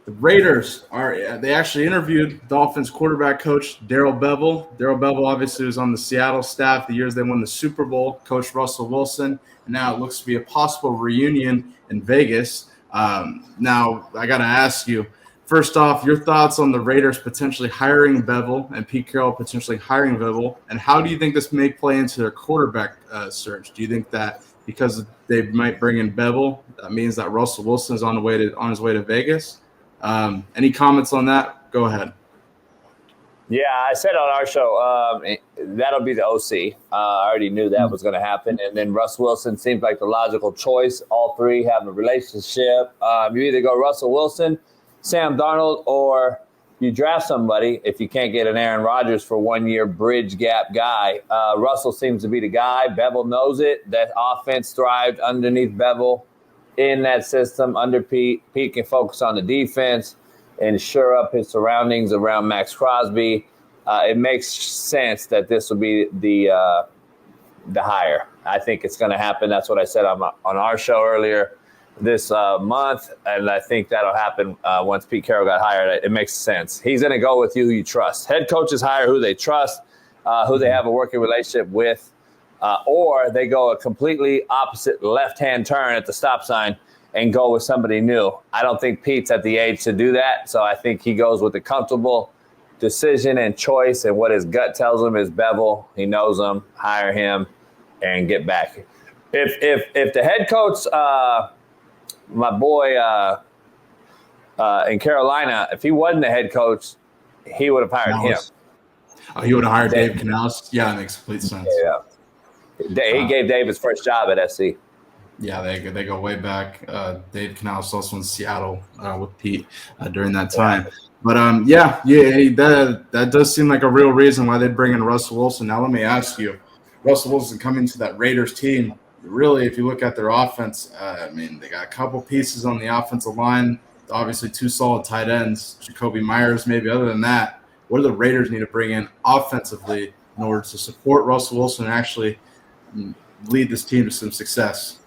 The Raiders they actually interviewed Dolphins quarterback coach Darrell Bevell. Darrell Bevell obviously was on the Seattle staff the years they won the Super Bowl, coached Russell Wilson, and now it looks to be a possible reunion in Vegas. Now, I got to ask you, first off, your thoughts on the Raiders potentially hiring Bevell and Pete Carroll potentially hiring Bevell, and how do you think this may play into their quarterback search? Do you think that because they might bring in Bevell, that means that Russell Wilson is on his way to Vegas? Any comments on that? Go ahead. Yeah, I said on our show, that'll be the OC. I already knew that was going to happen. And then Russ Wilson seems like the logical choice. All three have a relationship. You either go Russell Wilson, Sam Darnold, or you draft somebody if you can't get an Aaron Rodgers for 1 year bridge gap guy. Russell seems to be the guy. Bevell knows it. That offense thrived underneath Bevell. In that system under Pete. Pete can focus on the defense and shore up his surroundings around Max Crosby. It makes sense that this will be the hire. I think it's going to happen. That's what I said on our show earlier this month, and I think that'll happen once Pete Carroll got hired. It makes sense. He's going to go with you who you trust. Head coaches hire who they trust, who they have a working relationship with. Or they go a completely opposite left-hand turn at the stop sign and go with somebody new. I don't think Pete's at the age to do that, so I think he goes with the comfortable decision and choice, and what his gut tells him is Bevell. He knows him, hire him, and get back. If the head coach, my boy in Carolina, if he wasn't the head coach, he would have hired him. Oh, he would have hired Dave Canales? Yeah, that makes complete sense. Yeah. He gave Dave his first job at SC. Yeah, they go way back. Dave Canales also in Seattle with Pete during that time. But that does seem like a real reason why they'd bring in Russell Wilson. Now let me ask you, Russell Wilson coming to that Raiders team. Really, if you look at their offense, they got a couple pieces on the offensive line. Obviously, two solid tight ends, Jacoby Myers. Maybe other than that, what do the Raiders need to bring in offensively in order to support Russell Wilson and actually lead this team to some success?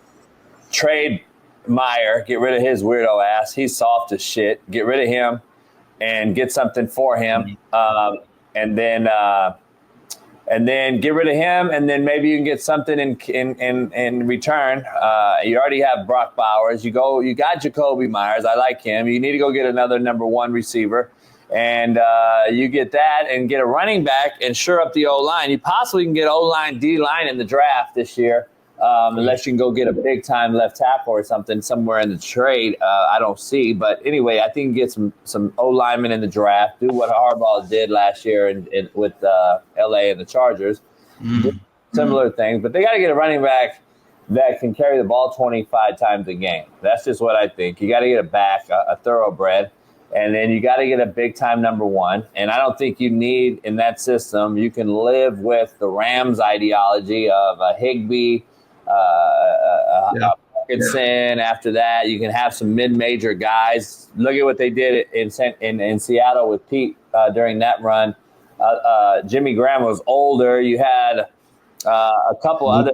Trade Meyer, get rid of his weirdo ass. He's soft as shit. Get rid of him and get something for him, and then get rid of him, and then maybe you can get something in return. You already have Brock Bowers. You got Jacoby Myers. I like him. You need to go get another number one receiver. And you get that and get a running back and shore up the O-line. You possibly can get O-line, D-line in the draft this year, unless you can go get a big-time left tackle or something somewhere in the trade. I don't see. But anyway, I think you get some O-linemen in the draft. Do what Harbaugh did last year with L.A. and the Chargers. Mm-hmm. Similar things. But they got to get a running back that can carry the ball 25 times a game. That's just what I think. You got to get a back, a thoroughbred. And then you got to get a big-time number one. And I don't think you need, in that system, you can live with the Rams ideology of a Higbee, Hawkinson. After that, you can have some mid-major guys. Look at what they did in Seattle with Pete during that run. Jimmy Graham was older. You had a couple other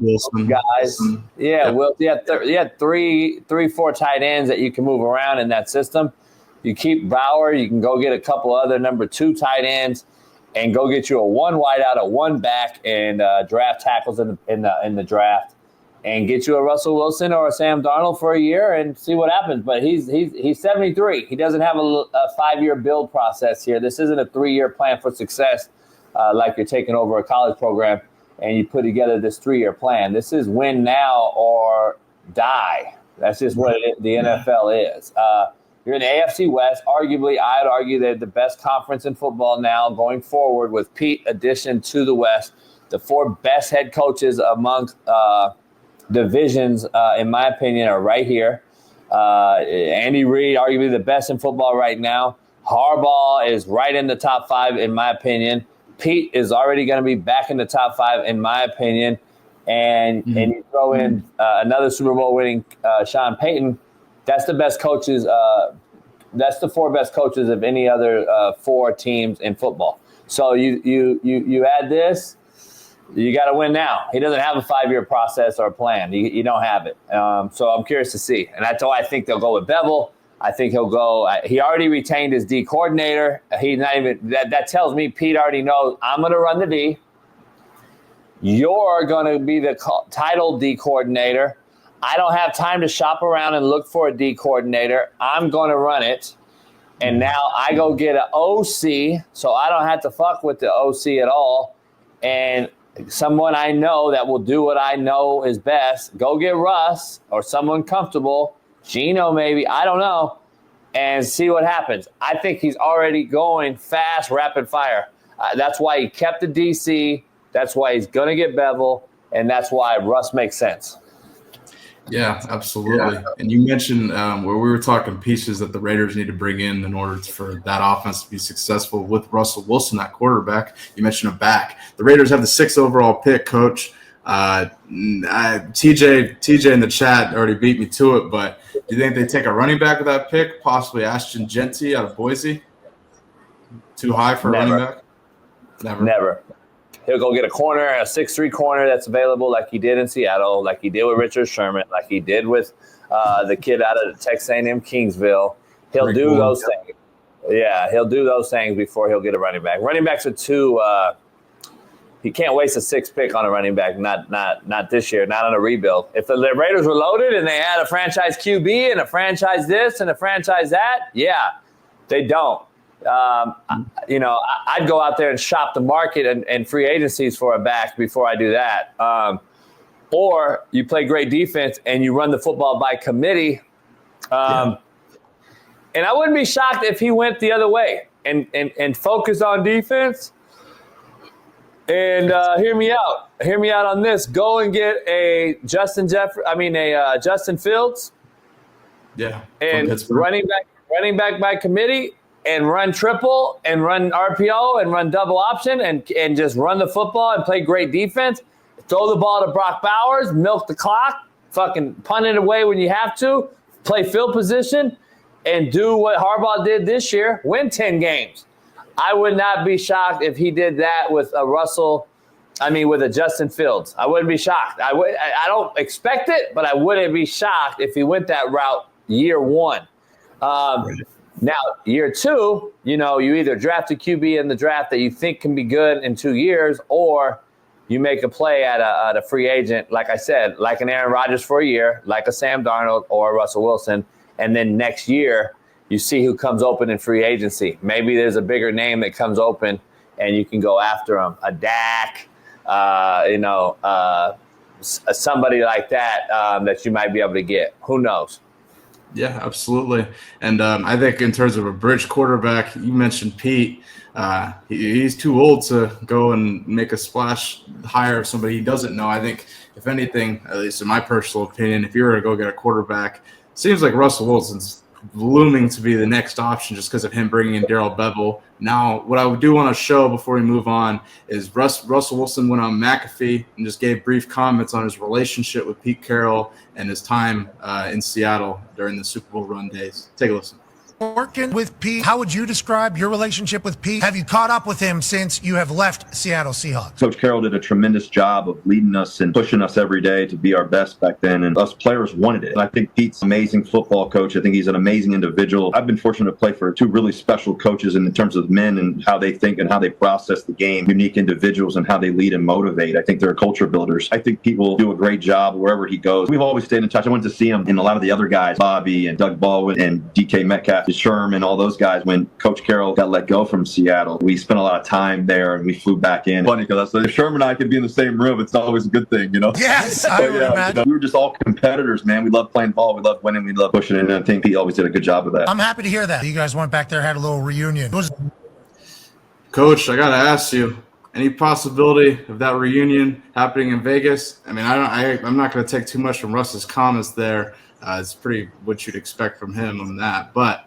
guys. Yeah, well, you had three, four tight ends that you can move around in that system. You keep Bauer. You can go get a couple other number two tight ends, and go get you a one wide out, a one back, and draft tackles in the draft, and get you a Russell Wilson or a Sam Darnold for a year and see what happens. But he's 73. He doesn't have a 5-year build process here. This isn't a 3-year plan for success like you're taking over a college program and you put together this 3-year plan. This is win now or die. That's just what the NFL is. You're in the AFC West. Arguably, I'd argue they're the best conference in football now going forward with Pete addition to the West. The 4 best head coaches among divisions, in my opinion, are right here. Andy Reid, arguably the best in football right now. Harbaugh is right in the top 5, in my opinion. Pete is already going to be back in the top 5, in my opinion. And you throw in another Super Bowl winning Sean Payton. That's the best coaches. That's the 4 best coaches of any other 4 teams in football. So you add this, you got to win now. He doesn't have a 5-year process or plan. You don't have it. So I'm curious to see. And that's why I think they'll go with Bevell. I think he'll go. He already retained his D coordinator. He's not even that tells me Pete already knows I'm going to run the D. You're going to be the title D coordinator. I don't have time to shop around and look for a D coordinator. I'm going to run it. And now I go get an OC, so I don't have to fuck with the OC at all. And someone I know that will do what I know is best. Go get Russ or someone comfortable. Gino maybe. I don't know. And see what happens. I think he's already going fast, rapid fire. That's why he kept the DC. That's why he's going to get Bevel. And that's why Russ makes sense. Yeah, absolutely. Yeah. And you mentioned where we were talking pieces that the Raiders need to bring in order for that offense to be successful with Russell Wilson, that quarterback. You mentioned a back. The Raiders have the 6th overall pick, Coach. TJ in the chat already beat me to it, but do you think they take a running back with that pick, possibly Ashton Genty out of Boise? Too high for a running back? Never. He'll go get a corner, a 6'3" corner that's available like he did in Seattle, like he did with Richard Sherman, like he did with the kid out of Texas A&M Kingsville. He'll do those things. Yeah, he'll do those things before he'll get a running back. Running backs are too he can't waste a 6th pick on a running back, not this year, not on a rebuild. If the Raiders were loaded and they had a franchise QB and a franchise this and a franchise that, yeah, they don't. I'd go out there and shop the market and free agencies for a back before I do that. Or you play great defense and you run the football by committee. And I wouldn't be shocked if he went the other way and focused on defense. And hear me out on this. Go and get a Justin Fields. Yeah. And running back by committee. And run triple and run RPO and run double option and just run the football and play great defense. Throw the ball to Brock Bowers, milk the clock, fucking punt it away when you have to, play field position, and do what Harbaugh did this year, win 10 games. I would not be shocked if he did that with with a Justin Fields. I wouldn't be shocked. I don't expect it, but I wouldn't be shocked if he went that route year one. Now, year 2, you either draft a QB in the draft that you think can be good in 2 years, or you make a play at a free agent, like I said, like an Aaron Rodgers for a year, like a Sam Darnold or a Russell Wilson, and then next year you see who comes open in free agency. Maybe there's a bigger name that comes open, and you can go after him. A Dak, somebody like that that you might be able to get. Who knows? Yeah, absolutely. And I think in terms of a bridge quarterback, you mentioned Pete. He's too old to go and make a splash hire of somebody he doesn't know. I think, if anything, at least in my personal opinion, if you were to go get a quarterback, it seems like Russell Wilson's looming to be the next option just because of him bringing in Darrell Bevel. Now, what I do want to show before we move on is Russell Wilson went on McAfee and just gave brief comments on his relationship with Pete Carroll and his time in Seattle during the Super Bowl run days. Take a listen. Working with Pete, how would you describe your relationship with Pete? Have you caught up with him since you have left Seattle Seahawks? Coach Carroll did a tremendous job of leading us and pushing us every day to be our best back then, and us players wanted it. And I think Pete's an amazing football coach. I think he's an amazing individual. I've been fortunate to play for 2 really special coaches in terms of men and how they think and how they process the game, unique individuals and how they lead and motivate. I think they're culture builders. I think Pete will do a great job wherever he goes. We've always stayed in touch. I went to see him and a lot of the other guys, Bobby and Doug Baldwin and DK Metcalf, Sherman, all those guys. When Coach Carroll got let go from Seattle, we spent a lot of time there and we flew back in. Funny because if Sherman and I could be in the same room, it's always a good thing, Yes, I would imagine. We were just all competitors, man. We loved playing ball. We loved winning. We loved pushing it. And I think Pete always did a good job of that. I'm happy to hear that. You guys went back there, had a little reunion. Coach, I got to ask you, any possibility of that reunion happening in Vegas? I mean, I'm not going to take too much from Russ's comments there. It's pretty what you'd expect from him on that. But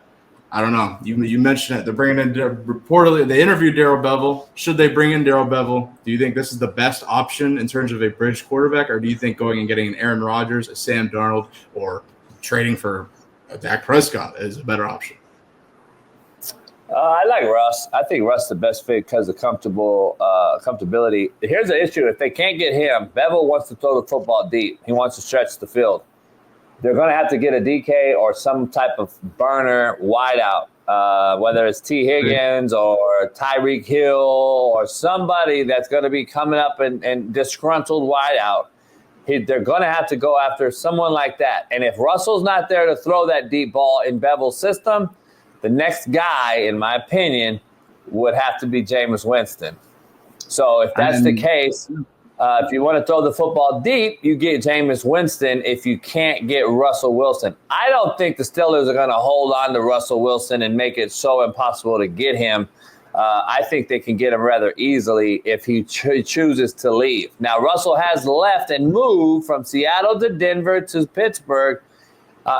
I don't know. You mentioned it. They're bringing in reportedly. They interviewed Darrell Bevel. Should they bring in Darrell Bevel? Do you think this is the best option in terms of a bridge quarterback, or do you think going and getting an Aaron Rodgers, a Sam Darnold, or trading for a Dak Prescott is a better option? I like Russ. I think Russ is the best fit because of comfortability. Here's the issue. If they can't get him, Bevel wants to throw the football deep. He wants to stretch the field. they're going to have to get a DK or some type of burner wideout, whether it's T. Higgins or Tyreek Hill or somebody that's going to be coming up and disgruntled wideout. They're going to have to go after someone like that. And if Russell's not there to throw that deep ball in Bevell's system, the next guy, in my opinion, would have to be Jameis Winston. So if that's the case, if you want to throw the football deep, you get Jameis Winston if you can't get Russell Wilson. I don't think the Steelers are going to hold on to Russell Wilson and make it so impossible to get him. I think they can get him rather easily if he chooses to leave. Now, Russell has left and moved from Seattle to Denver to Pittsburgh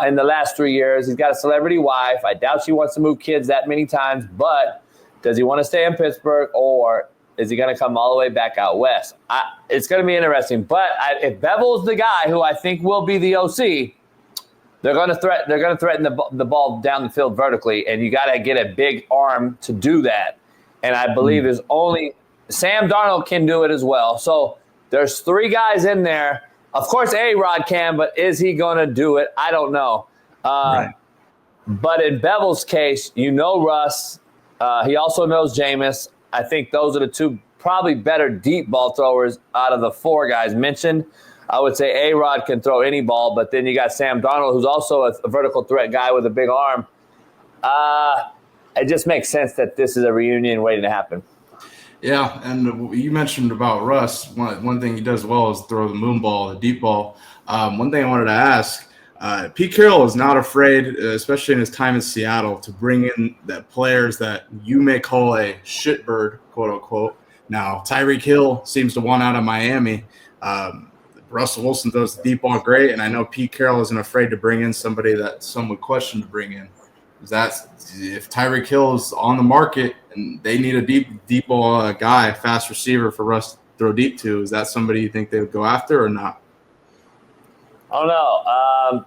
in the last 3 years. He's got a celebrity wife. I doubt she wants to move kids that many times, but does he want to stay in Pittsburgh, or is he going to come all the way back out west? It's going to be interesting. But if Bevell's the guy who I think will be the OC, they're going to threaten the ball down the field vertically, and you got to get a big arm to do that. And I believe there's only Sam Darnold can do it as well. So there's 3 guys in there. Of course, A-Rod can, but is he going to do it? I don't know. Right. But in Bevell's case, Russ. He also knows Jameis. I think those are the 2 probably better deep ball throwers out of the 4 guys mentioned. I would say A-Rod can throw any ball, but then you got Sam Darnold, who's also a vertical threat guy with a big arm. It just makes sense that this is a reunion waiting to happen. Yeah, and you mentioned about Russ. One thing he does well is throw the moon ball, the deep ball. One thing I wanted to ask, Pete Carroll is not afraid, especially in his time in Seattle, to bring in the players that you may call a shitbird, quote unquote. Now, Tyreek Hill seems to want out of Miami. Russell Wilson throws the deep ball great, and I know Pete Carroll isn't afraid to bring in somebody that some would question to bring in. If Tyreek Hill is on the market and they need a deep ball guy, fast receiver for Russ to throw deep to, is that somebody you think they would go after or not? I don't know.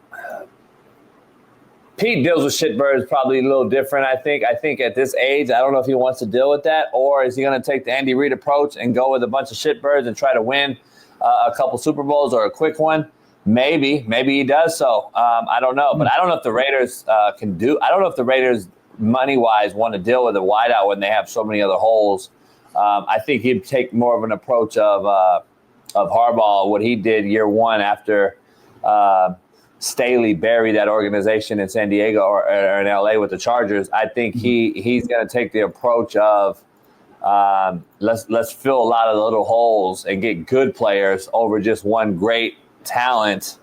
Pete deals with shitbirds probably a little different, I think. I think at this age, I don't know if he wants to deal with that, or is he going to take the Andy Reid approach and go with a bunch of shitbirds and try to win a couple Super Bowls or a quick one? Maybe he does so. I don't know, but I don't know if the Raiders can do. I don't know if the Raiders money-wise want to deal with a wideout when they have so many other holes. I think he'd take more of an approach of Harbaugh, what he did year 1 after Staley buried that organization in San Diego or in LA with the Chargers. I think he's going to take the approach of let's fill a lot of the little holes and get good players over just one great talent,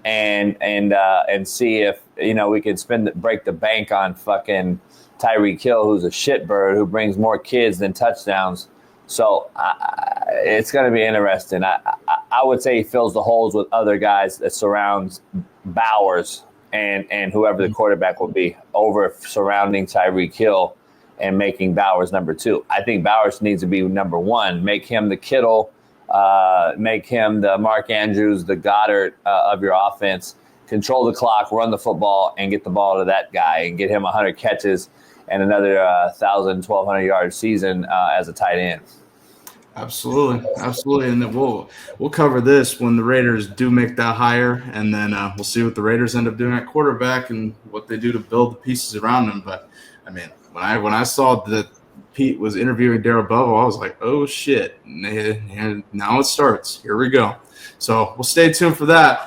and see if we can break the bank on fucking Tyreek Hill, who's a shitbird who brings more kids than touchdowns. So it's going to be interesting. I would say he fills the holes with other guys that surrounds Bowers and whoever the quarterback will be over surrounding Tyreek Hill and making Bowers number 2. I think Bowers needs to be number 1. Make him the Kittle. Make him the Mark Andrews, the Goddard of your offense. Control the clock, run the football, and get the ball to that guy and get him 100 catches and another 1,000, 1,200 yard season as a tight end. Absolutely. And then we'll cover this when the Raiders do make that hire, and then we'll see what the Raiders end up doing at quarterback and what they do to build the pieces around them. But I mean, when I saw that Pete was interviewing Darrell Bevell, I was like, oh shit! And now it starts. Here we go. So we'll stay tuned for that.